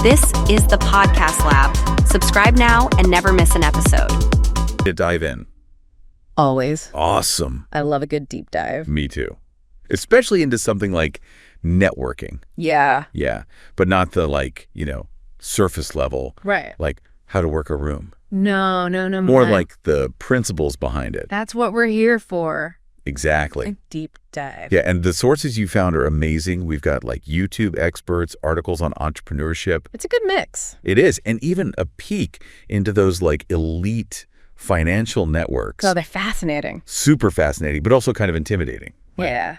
This is the Podcast Lab. Subscribe now and never miss an episode. To dive in. Always. Awesome. I love a good deep dive. Me too. Especially into something like networking. Yeah. Yeah. But not the surface level. Right. Like how to work a room. No. More like the principles behind it. That's what we're here for. Exactly. A deep dive. Yeah, and the sources you found are amazing. We've got YouTube experts, articles on entrepreneurship. It's a good mix. It is. And even a peek into those elite financial networks. Oh, they're fascinating. Super fascinating, but also kind of intimidating. Yeah.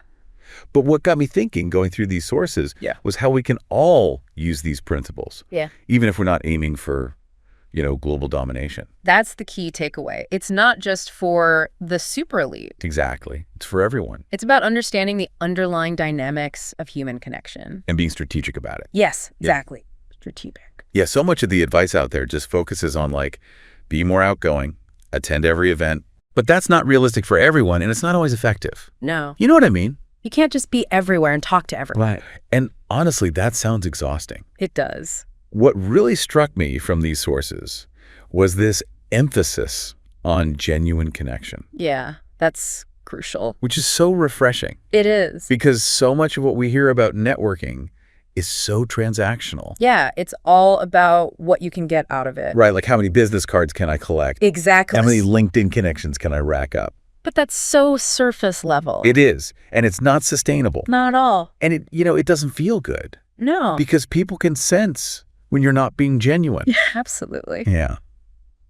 But what got me thinking going through these sources was how we can all use these principles. Yeah. Even if we're not aiming for, global domination. That's the key takeaway. It's not just for the super elite. Exactly. It's for everyone. It's about understanding the underlying dynamics of human connection. And being strategic about it. Yes, exactly. Yeah. Strategic. Yeah, so much of the advice out there just focuses on be more outgoing, attend every event. But that's not realistic for everyone, and it's not always effective. No. You know what I mean? You can't just be everywhere and talk to everyone. Right. And honestly, that sounds exhausting. It does. What really struck me from these sources was this emphasis on genuine connection. Yeah, that's crucial. Which is so refreshing. It is. Because so much of what we hear about networking is so transactional. Yeah, it's all about what you can get out of it. Right, like how many business cards can I collect? Exactly. How many LinkedIn connections can I rack up? But that's so surface level. It is, and it's not sustainable. Not at all. And it doesn't feel good. No. Because people can sense when you're not being genuine. Absolutely. Yeah.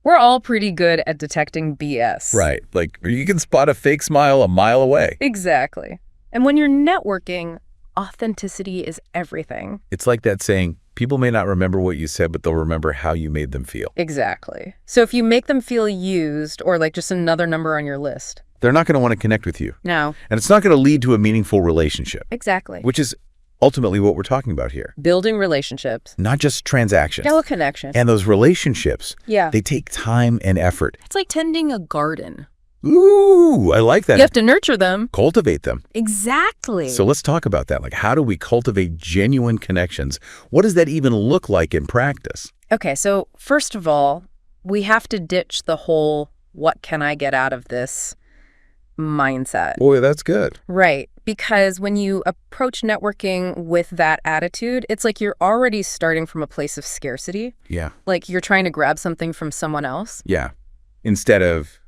We're all pretty good at detecting BS. Right. You can spot a fake smile a mile away. Exactly. And when you're networking, authenticity is everything. It's like that saying, people may not remember what you said, but they'll remember how you made them feel. Exactly. So if you make them feel used or just another number on your list, they're not going to want to connect with you. No. And it's not going to lead to a meaningful relationship. Exactly. Which is ultimately what we're talking about here. Building relationships. Not just transactions. Yeah, connection. And those relationships, yeah, they take time and effort. It's like tending a garden. Ooh, I like that. You have to nurture them. Cultivate them. Exactly. So let's talk about that. How do we cultivate genuine connections? What does that even look like in practice? Okay, so first of all, we have to ditch the whole what can I get out of this mindset. Boy, that's good. Right. Because when you approach networking with that attitude, it's like you're already starting from a place of scarcity. Yeah. Like you're trying to grab something from someone else. Yeah. Instead of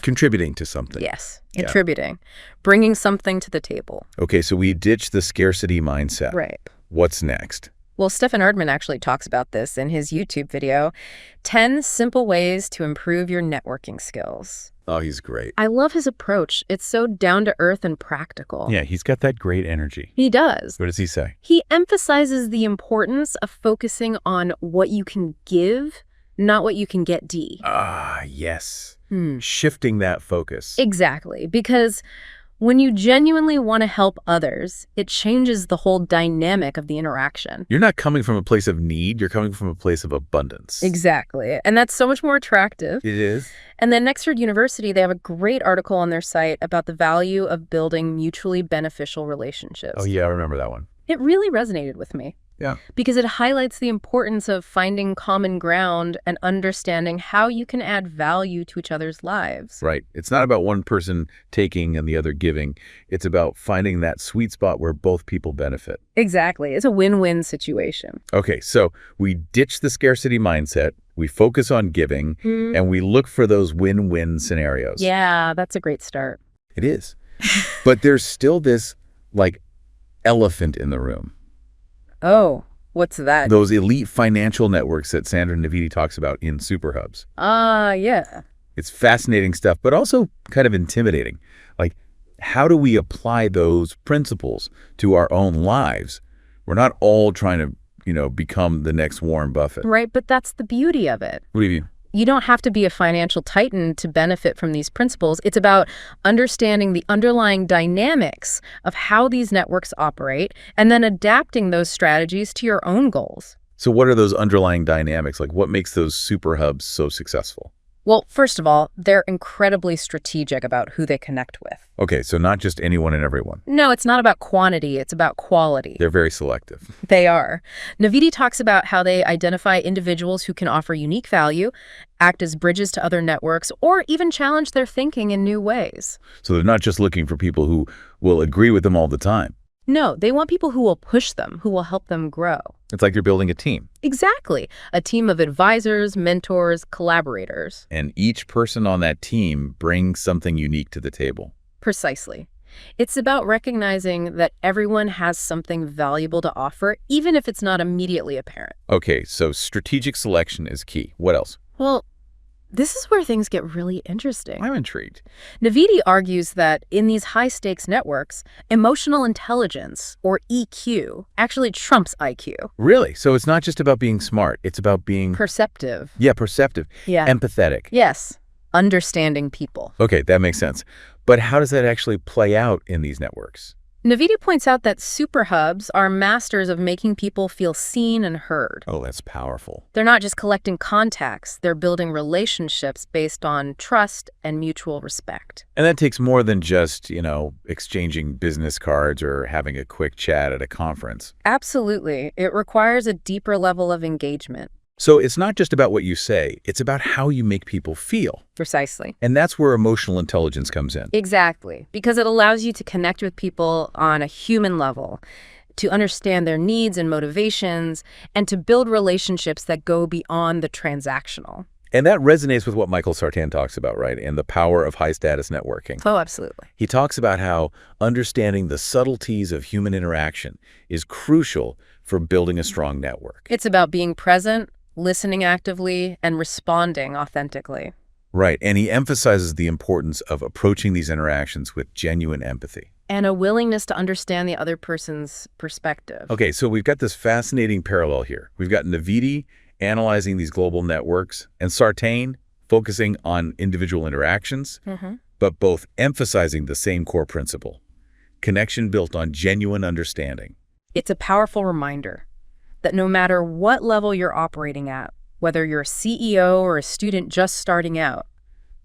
contributing to something. Yes. Contributing. Bringing something to the table. Okay, so we ditch the scarcity mindset. Right. What's next? Well, Stefan Erdman actually talks about this in his YouTube video, 10 simple ways to improve your networking skills. Oh, he's great. I love his approach. It's so down to earth and practical. Yeah, he's got that great energy. He does. What does he say? He emphasizes the importance of focusing on what you can give, not what you can get. Ah, yes. Shifting that focus. Exactly. Because when you genuinely want to help others, it changes the whole dynamic of the interaction. You're not coming from a place of need. You're coming from a place of abundance. Exactly. And that's so much more attractive. It is. And then Oxford University, they have a great article on their site about the value of building mutually beneficial relationships. Oh, yeah, I remember that one. It really resonated with me. Yeah. Because it highlights the importance of finding common ground and understanding how you can add value to each other's lives. Right. It's not about one person taking and the other giving. It's about finding that sweet spot where both people benefit. Exactly. It's a win-win situation. Okay, so we ditch the scarcity mindset, we focus on giving, and we look for those win-win scenarios. Yeah, that's a great start. It is. But there's still this, elephant in the room. Oh, what's that? Those elite financial networks that Sandra Navidi talks about in Super Hubs. Yeah. It's fascinating stuff, but also kind of intimidating. How do we apply those principles to our own lives? We're not all trying to, become the next Warren Buffett. Right, but that's the beauty of it. What do you mean? You don't have to be a financial titan to benefit from these principles. It's about understanding the underlying dynamics of how these networks operate and then adapting those strategies to your own goals. So what are those underlying dynamics? What makes those super hubs so successful? Well, first of all, they're incredibly strategic about who they connect with. Okay, so not just anyone and everyone. No, it's not about quantity, it's about quality. They're very selective. They are. Navidi talks about how they identify individuals who can offer unique value, act as bridges to other networks, or even challenge their thinking in new ways. So they're not just looking for people who will agree with them all the time. No, they want people who will push them, who will help them grow. It's like they're building a team. Exactly. A team of advisors, mentors, collaborators. And each person on that team brings something unique to the table. Precisely. It's about recognizing that everyone has something valuable to offer, even if it's not immediately apparent. Okay, so strategic selection is key. What else? Well, this is where things get really interesting. I'm intrigued. Navidi argues that in these high-stakes networks, emotional intelligence, or EQ, actually trumps IQ. Really? So it's not just about being smart. It's about being... Perceptive. Yeah, perceptive. Yeah. Empathetic. Yes. Understanding people. Okay, that makes sense. But how does that actually play out in these networks? Navidi points out that superhubs are masters of making people feel seen and heard. Oh, that's powerful. They're not just collecting contacts, they're building relationships based on trust and mutual respect. And that takes more than just, exchanging business cards or having a quick chat at a conference. Absolutely. It requires a deeper level of engagement. So it's not just about what you say, it's about how you make people feel. Precisely. And that's where emotional intelligence comes in. Exactly. Because it allows you to connect with people on a human level, to understand their needs and motivations, and to build relationships that go beyond the transactional. And that resonates with what Michael Sartain talks about, right? And the power of high-status networking. Oh, absolutely. He talks about how understanding the subtleties of human interaction is crucial for building a strong network. It's about being present, listening actively, and responding authentically. Right, and he emphasizes the importance of approaching these interactions with genuine empathy. And a willingness to understand the other person's perspective. Okay, so we've got this fascinating parallel here. We've got Navidi analyzing these global networks and Sartain focusing on individual interactions, but both emphasizing the same core principle: connection built on genuine understanding. It's a powerful reminder that no matter what level you're operating at, whether you're a CEO or a student just starting out,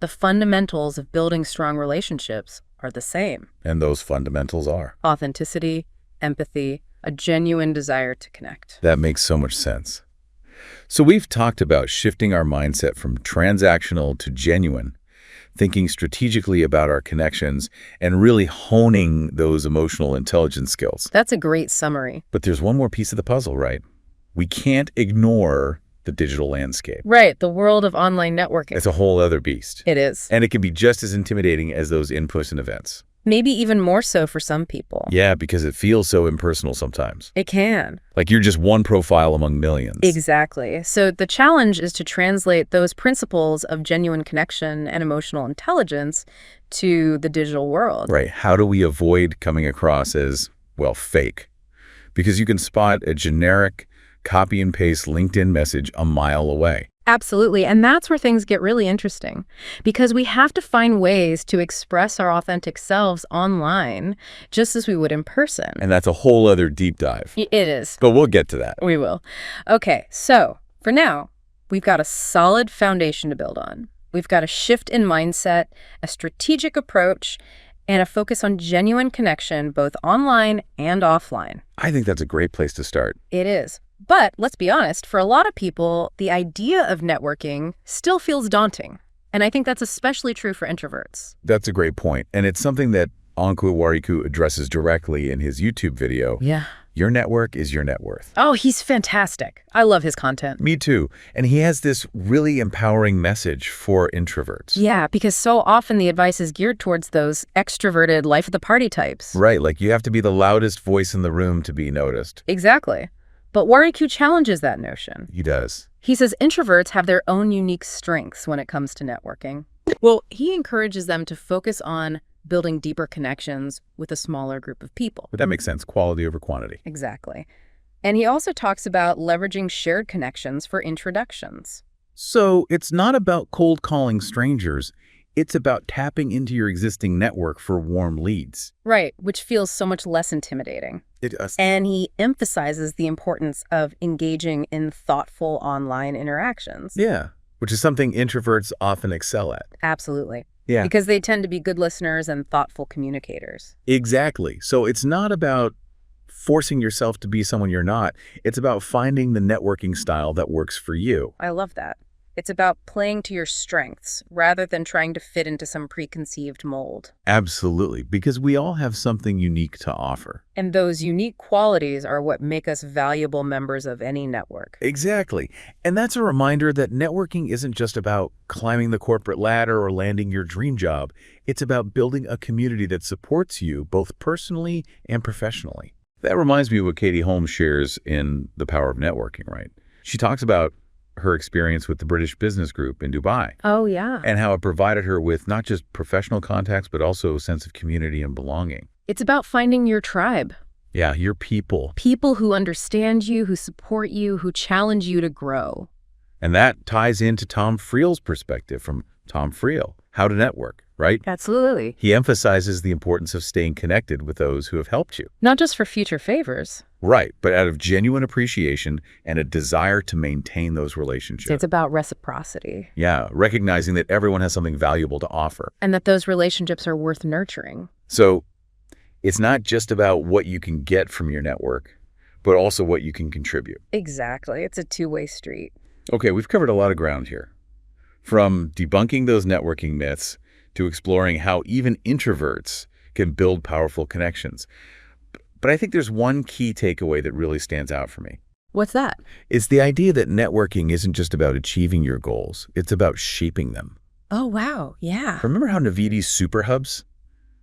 the fundamentals of building strong relationships are the same. And those fundamentals are Authenticity, empathy, a genuine desire to connect. That makes so much sense. So we've talked about shifting our mindset from transactional to genuine, thinking strategically about our connections, and really honing those emotional intelligence skills. That's a great summary. But there's one more piece of the puzzle, right? We can't ignore the digital landscape. Right, the world of online networking. It's a whole other beast. It is. And it can be just as intimidating as those in-person events. Maybe even more so for some people. Yeah, because it feels so impersonal sometimes. It can. Like you're just one profile among millions. Exactly. So the challenge is to translate those principles of genuine connection and emotional intelligence to the digital world. Right. How do we avoid coming across as, fake? Because you can spot a generic copy and paste LinkedIn message a mile away. Absolutely. And that's where things get really interesting, because we have to find ways to express our authentic selves online just as we would in person. And that's a whole other deep dive. It is. But we'll get to that. We will. Okay, so for now, we've got a solid foundation to build on. We've got a shift in mindset, a strategic approach, and a focus on genuine connection, both online and offline. I think that's a great place to start. It is. But let's be honest, for a lot of people, the idea of networking still feels daunting. And I think that's especially true for introverts. That's a great point. And it's something that Anku Wariku addresses directly in his YouTube video. Yeah. Your network is your net worth. Oh, he's fantastic. I love his content. Me too. And he has this really empowering message for introverts. Yeah, because so often the advice is geared towards those extroverted life of the party types. Right, like you have to be the loudest voice in the room to be noticed. Exactly. But Wariku challenges that notion. He does. He says introverts have their own unique strengths when it comes to networking. Well, he encourages them to focus on building deeper connections with a smaller group of people. But that makes sense. Quality over quantity. Exactly. And he also talks about leveraging shared connections for introductions. So it's not about cold calling strangers. It's about tapping into your existing network for warm leads. Right, which feels so much less intimidating. It does. And he emphasizes the importance of engaging in thoughtful online interactions. Yeah, which is something introverts often excel at. Absolutely. Yeah. Because they tend to be good listeners and thoughtful communicators. Exactly. So it's not about forcing yourself to be someone you're not. It's about finding the networking style that works for you. I love that. It's about playing to your strengths rather than trying to fit into some preconceived mold. Absolutely, because we all have something unique to offer. And those unique qualities are what make us valuable members of any network. Exactly. And that's a reminder that networking isn't just about climbing the corporate ladder or landing your dream job. It's about building a community that supports you both personally and professionally. That reminds me of what Katie Holmes shares in The Power of Networking, right? She talks about her experience with the British Business Group in Dubai. Oh, yeah. And how it provided her with not just professional contacts, but also a sense of community and belonging. It's about finding your tribe. Yeah, your people. People who understand you, who support you, who challenge you to grow. And that ties into Tom Friel's perspective from Tom Friel, How to Network, right? Absolutely. He emphasizes the importance of staying connected with those who have helped you. Not just for future favors. Right, but out of genuine appreciation and a desire to maintain those relationships. It's about reciprocity. Yeah, recognizing that everyone has something valuable to offer. And that those relationships are worth nurturing. So it's not just about what you can get from your network, but also what you can contribute. Exactly. It's a two-way street. Okay, we've covered a lot of ground here. From debunking those networking myths to exploring how even introverts can build powerful connections. But I think there's one key takeaway that really stands out for me. What's that? It's the idea that networking isn't just about achieving your goals. It's about shaping them. Oh, wow. Yeah. Remember how Navidi's super hubs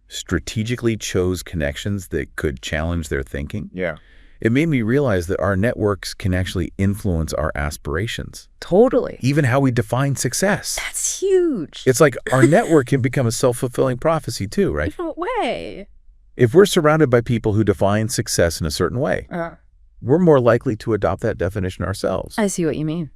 strategically chose connections that could challenge their thinking? Yeah. It made me realize that our networks can actually influence our aspirations, Totally. even how we define success. That's huge. It's like our network can become a self-fulfilling prophecy too, right? In what way? If we're surrounded by people who define success in a certain way, we're more likely to adopt that definition ourselves. I see what you mean.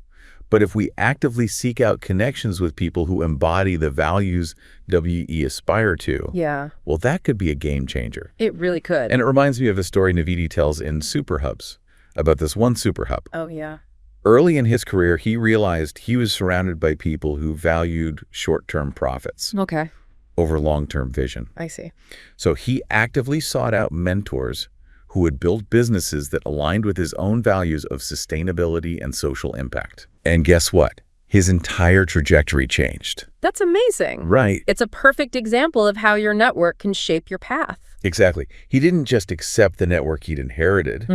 But if we actively seek out connections with people who embody the values WE aspire to, Yeah. well, that could be a game changer. It really could. And it reminds me of a story Navidi tells in Super Hubs about this one super hub. Oh, yeah. Early in his career, he realized he was surrounded by people who valued short-term profits Okay. over long-term vision. I see. So he actively sought out mentors who would build businesses that aligned with his own values of sustainability and social impact. And guess what? His entire trajectory changed. That's amazing. Right. It's a perfect example of how your network can shape your path. Exactly. He didn't just accept the network he'd inherited.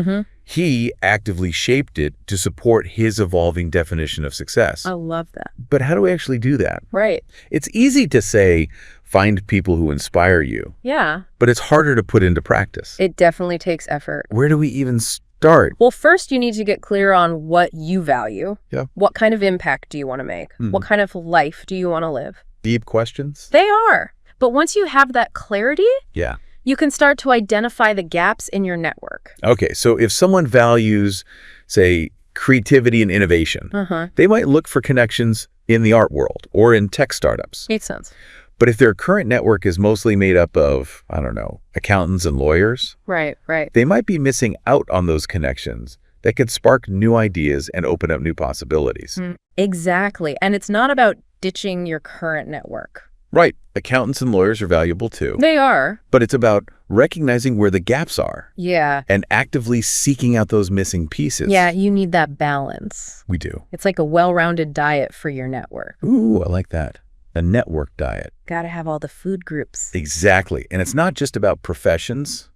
He actively shaped it to support his evolving definition of success. I love that. But how do we actually do that? Right. It's easy to say, find people who inspire you, Yeah. but it's harder to put into practice. It definitely takes effort. Where do we even start? Well, first you need to get clear on what you value. Yeah. What kind of impact do you want to make? What kind of life do you want to live? Deep questions? They are. But once you have that clarity, Yeah. you can start to identify the gaps in your network. Okay, so if someone values, say, creativity and innovation, they might look for connections in the art world or in tech startups. Makes sense. But if their current network is mostly made up of, I don't know, accountants and lawyers, Right. they might be missing out on those connections that could spark new ideas and open up new possibilities. Exactly. And it's not about ditching your current network. Right. Accountants and lawyers are valuable too. They are. But it's about recognizing where the gaps are Yeah. and actively seeking out those missing pieces. Yeah, you need that balance. We do. It's like a well-rounded diet for your network. Ooh, I like that. A network diet. Gotta have all the food groups. Exactly. And it's not just about professions.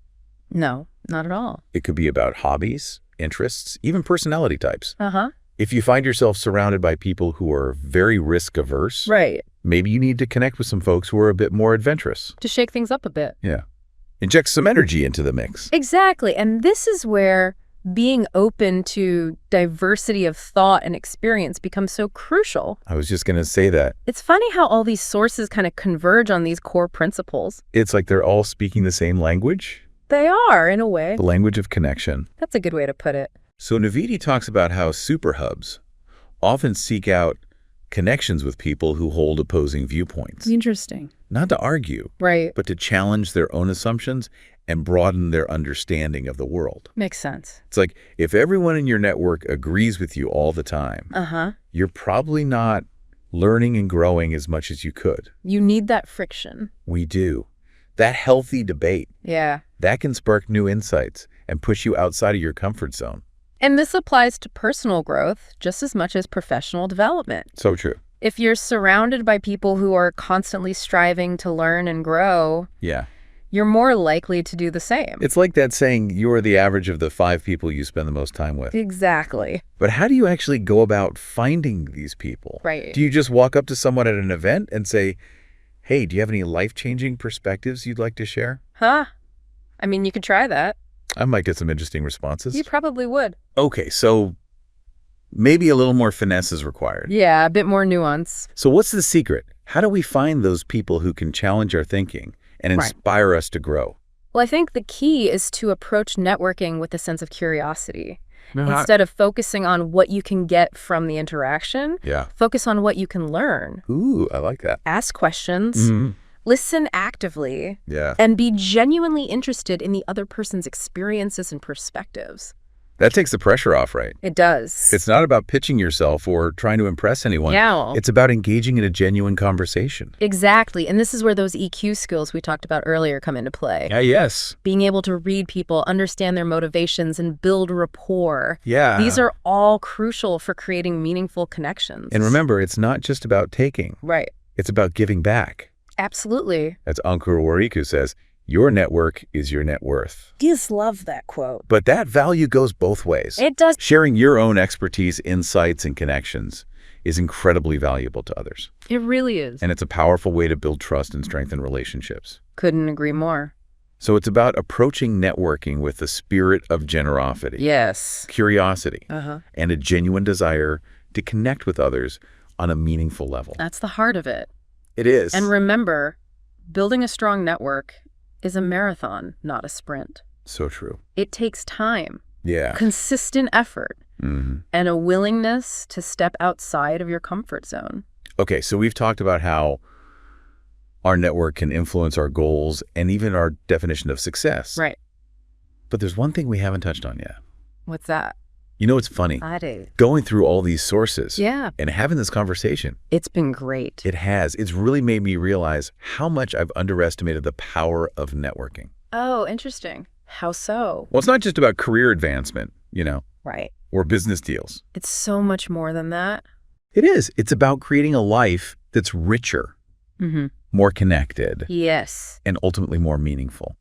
No, not at all. It could be about hobbies, interests, even personality types. Uh-huh. If you find yourself surrounded by people who are very risk averse, Right. maybe you need to connect with some folks who are a bit more adventurous. To shake things up a bit. Yeah. Inject some energy into the mix. Exactly. And this is where being open to diversity of thought and experience becomes so crucial. I was just going to say that. It's funny how all these sources kind of converge on these core principles. It's like they're all speaking the same language, They are, in a way. the language of connection. That's a good way to put it. So Navidi talks about how super hubs often seek out connections with people who hold opposing viewpoints. Interesting. Not to argue, Right. but to challenge their own assumptions and broaden their understanding of the world. Makes sense. It's like if everyone in your network agrees with you all the time, Uh-huh. you're probably not learning and growing as much as you could. You need that friction. We do. That healthy debate, Yeah. that can spark new insights and push you outside of your comfort zone. And this applies to personal growth just as much as professional development. So true. If you're surrounded by people who are constantly striving to learn and grow, Yeah. you're more likely to do the same. It's like that saying, you are the average of the 5 people you spend the most time with. Exactly. But how do you actually go about finding these people? Right. Do you just walk up to someone at an event and say, hey, do you have any life-changing perspectives you'd like to share? Huh? I mean, you could try that. I might get some interesting responses. You probably would. Okay, so maybe a little more finesse is required. Yeah, a bit more nuance. So what's the secret? How do we find those people who can challenge our thinking and inspire us to grow? Well, I think the key is to approach networking with a sense of curiosity. Instead of focusing on what you can get from the interaction, focus on what you can learn. Ooh, I like that. Ask questions, listen actively, and be genuinely interested in the other person's experiences and perspectives. That takes the pressure off, right? It does. It's not about pitching yourself or trying to impress anyone. Yeah. It's about engaging in a genuine conversation. Exactly. And this is where those EQ skills we talked about earlier come into play. Yes. Being able to read people, understand their motivations, and build rapport. Yeah. These are all crucial for creating meaningful connections. And remember, it's not just about taking. Right. It's about giving back. Absolutely. As Ankur Warikoo says, your network is your net worth. Just love that quote. But that value goes both ways. It does. Sharing your own expertise, insights, and connections is incredibly valuable to others. It really is. And it's a powerful way to build trust and strengthen relationships. Couldn't agree more. So it's about approaching networking with a spirit of generosity. Yes. Curiosity. And a genuine desire to connect with others on a meaningful level. That's the heart of it. It is. And remember, building a strong network is a marathon, not a sprint. So true. It takes time, Yeah. consistent effort, and a willingness to step outside of your comfort zone. Okay, so we've talked about how our network can influence our goals and even our definition of success. Right. But there's one thing we haven't touched on yet. What's that? You know, it's funny. I do. Going through all these sources Yeah. and having this conversation. It's been great. It has. It's really made me realize how much I've underestimated the power of networking. Oh, interesting. How so? Well, it's not just about career advancement, Right. or business deals. It's so much more than that. It is. It's about creating a life that's richer, more connected, Yes. and ultimately more meaningful.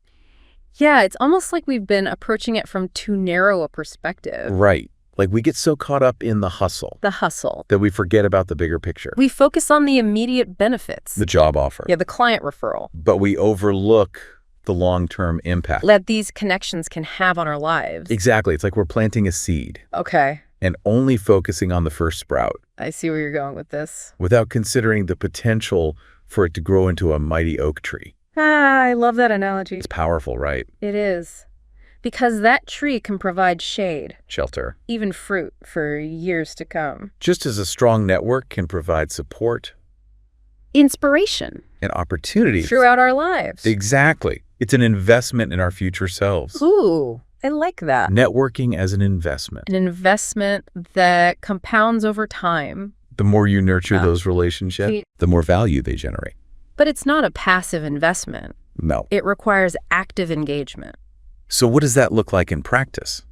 Yeah, it's almost like we've been approaching it from too narrow a perspective. Right. Like we get so caught up in the hustle The hustle. that we forget about the bigger picture. We focus on the immediate benefits. The job offer. Yeah, the client referral. But we overlook the long-term impact. That these connections can have on our lives. Exactly. It's like we're planting a seed Okay. and only focusing on the first sprout I see where you're going with this. without considering the potential for it to grow into a mighty oak tree. I love that analogy. It's powerful, right? It is. Because that tree can provide shade, Shelter. even fruit, for years to come. Just as a strong network can provide support Inspiration. and opportunities. Throughout our lives. Exactly. It's an investment in our future selves. Ooh, I like that. Networking as an investment. An investment that compounds over time. The more you nurture those relationships, the more value they generate. But it's not a passive investment. No. It requires active engagement. So what does that look like in practice?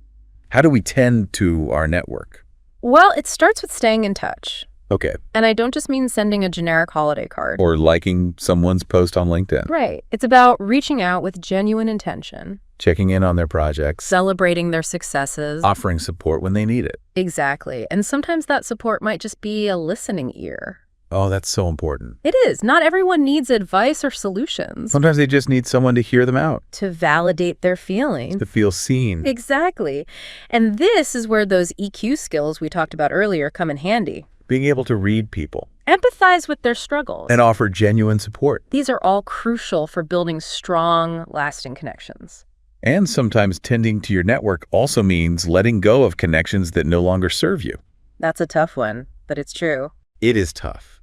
How do we tend to our network? Well, it starts with staying in touch. Okay. And I don't just mean sending a generic holiday card. Or liking someone's post on LinkedIn. Right. It's about reaching out with genuine intention. Checking in on their projects. Celebrating their successes. Offering support when they need it. Exactly. And sometimes that support might just be a listening ear. Oh, that's so important. It is. Not everyone needs advice or solutions. Sometimes they just need someone to hear them out. To validate their feelings. To feel seen. Exactly. And this is where those EQ skills we talked about earlier come in handy. Being able to read people. Empathize with their struggles. And offer genuine support. These are all crucial for building strong, lasting connections. And sometimes tending to your network also means letting go of connections that no longer serve you. That's a tough one, but it's true. It is tough.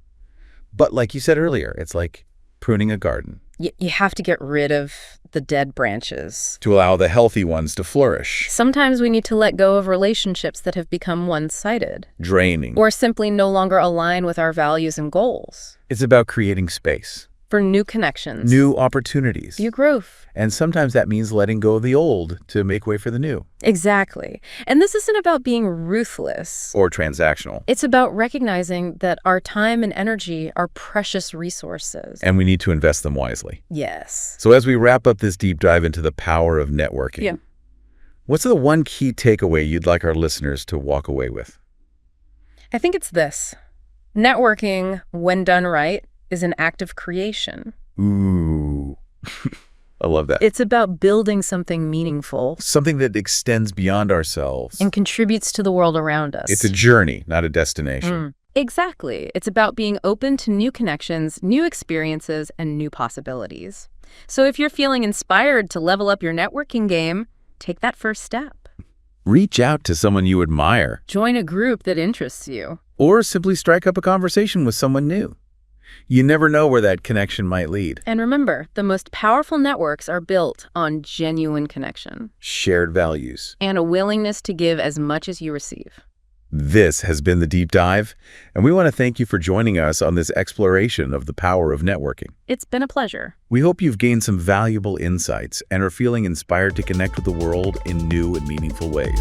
But like you said earlier, it's like pruning a garden. You have to get rid of the dead branches. To allow the healthy ones to flourish. Sometimes we need to let go of relationships that have become one-sided. Draining. Or simply no longer align with our values and goals. It's about creating space. For new connections. New opportunities. New growth. And sometimes that means letting go of the old to make way for the new. Exactly. And this isn't about being ruthless. Or transactional. It's about recognizing that our time and energy are precious resources. And we need to invest them wisely. Yes. So as we wrap up this deep dive into the power of networking, what's the one key takeaway you'd like our listeners to walk away with? I think it's this. Networking, when done right, is an act of creation. Ooh. I love that. It's about building something meaningful. Something that extends beyond ourselves. And contributes to the world around us. It's a journey, not a destination. Exactly. It's about being open to new connections, new experiences, and new possibilities. So if you're feeling inspired to level up your networking game, take that first step. Reach out to someone you admire. Join a group that interests you. Or simply strike up a conversation with someone new. You never know where that connection might lead. And remember, the most powerful networks are built on genuine connection. Shared values. And a willingness to give as much as you receive. This has been The Deep Dive, and we want to thank you for joining us on this exploration of the power of networking. It's been a pleasure. We hope you've gained some valuable insights and are feeling inspired to connect with the world in new and meaningful ways.